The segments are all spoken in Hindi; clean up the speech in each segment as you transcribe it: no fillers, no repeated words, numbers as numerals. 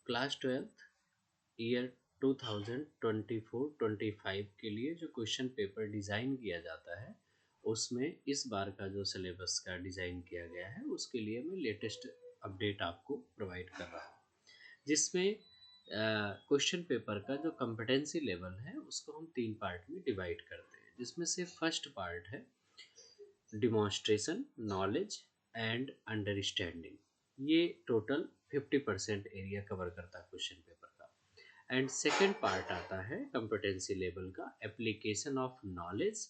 क्लास 12th ईयर 2024-25 के लिए जो क्वेश्चन पेपर डिज़ाइन किया जाता है उसमें इस बार का जो सिलेबस का डिज़ाइन किया गया है उसके लिए मैं लेटेस्ट अपडेट आपको प्रोवाइड कर रहा हूँ, जिसमें क्वेश्चन पेपर का जो कॉम्पिटेंसी लेवल है उसको हम 3 पार्ट में डिवाइड करते हैं, जिसमें से फर्स्ट पार्ट है डिमॉन्स्ट्रेशन, नॉलेज एंड अंडरस्टैंडिंग। ये टोटल 50% एरिया कवर करता है क्वेश्चन पेपर का। एंड सेकेंड पार्ट आता है कॉम्पिटेंसी लेवल का एप्लीकेशन ऑफ नॉलेज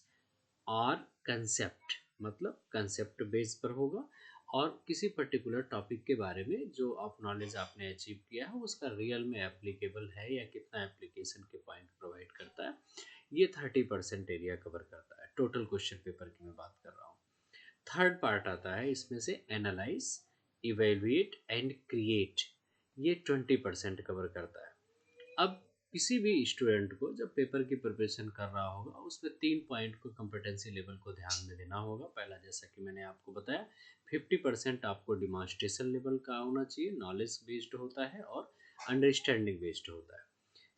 और कंसेप्ट, मतलब कंसेप्ट बेस पर होगा और किसी पर्टिकुलर टॉपिक के बारे में जो आप नॉलेज आपने अचीव किया है उसका रियल में एप्लीकेबल है या कितना एप्लीकेशन के पॉइंट प्रोवाइड करता है। ये 30% एरिया कवर करता है टोटल क्वेश्चन पेपर की मैं बात कर रहा हूँ। थर्ड पार्ट आता है इसमें से एनालाइज, इवेलुएट एंड क्रिएट। ये 20% कवर करता है। अब किसी भी स्टूडेंट को जब पेपर की प्रिपरेशन कर रहा होगा उसमें 3 पॉइंट को कॉम्पिटेंसी लेवल को ध्यान में देना होगा। पहला, जैसा कि मैंने आपको बताया, 50% आपको डिमॉन्स्ट्रेशन लेवल का होना चाहिए, नॉलेज बेस्ड होता है और अंडरस्टैंडिंग बेस्ड होता है।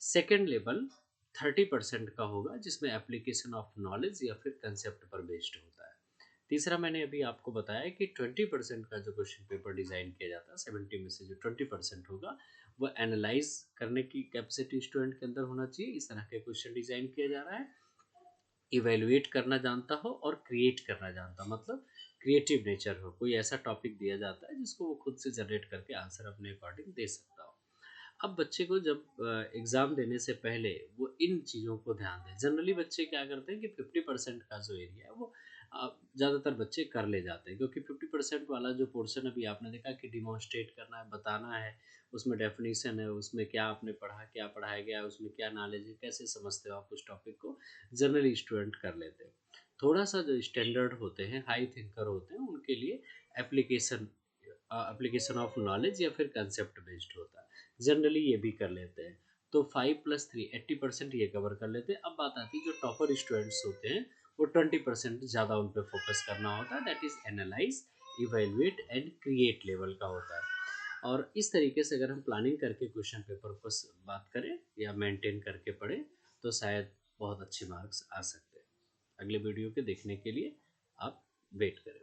सेकेंड लेवल 30% का होगा जिसमें एप्लीकेशन ऑफ नॉलेज या फिर कंसेप्ट पर बेस्ड होता है। तीसरा, मैंने अभी आपको बताया कि 20% का जो क्वेश्चन पेपर डिज़ाइन किया जाता है, 70 में से जो 20% होगा वो एनालाइज करने की कैपेसिटी स्टूडेंट के अंदर होना चाहिए। इस तरह के क्वेश्चन डिज़ाइन किया जा रहा है। इवेलुएट करना जानता हो और क्रिएट करना जानता हो, मतलब क्रिएटिव नेचर हो, कोई ऐसा टॉपिक दिया जाता है जिसको वो खुद से जनरेट करके आंसर अपने अकॉर्डिंग दे सकता हो। अब बच्चे को जब एग्ज़ाम देने से पहले वो इन चीज़ों को ध्यान दें। जनरली बच्चे क्या करते हैं कि 50% का जो एरिया है वो ज़्यादातर बच्चे कर ले जाते हैं, क्योंकि 50% वाला जो पोर्शन अभी आपने देखा कि डिमॉन्स्ट्रेट करना है, बताना है, उसमें डेफिनेशन है, उसमें क्या आपने पढ़ा, क्या पढ़ाया गया है, उसमें क्या नॉलेज है, कैसे समझते हो आप उस टॉपिक को, जनरली स्टूडेंट कर लेते हैं। थोड़ा सा जो स्टैंडर्ड होते हैं, हाई थिंकर होते हैं, उनके लिए एप्लीकेशन एप्लीकेशन ऑफ नॉलेज या फिर कंसेप्ट बेस्ड होता है, जनरली ये भी कर लेते हैं। तो 5+3 80% ये कवर कर लेते हैं। अब बात आती है जो टॉपर स्टूडेंट्स होते हैं वो 20% ज़्यादा उन पर फोकस करना होता है, that is analyse, evaluate and create level का होता है। और इस तरीके से अगर हम प्लानिंग करके क्वेश्चन पेपर को बात करें या मेंटेन करके पढ़ें तो शायद बहुत अच्छे मार्क्स आ सकते हैं। अगले वीडियो के देखने के लिए आप वेट करें।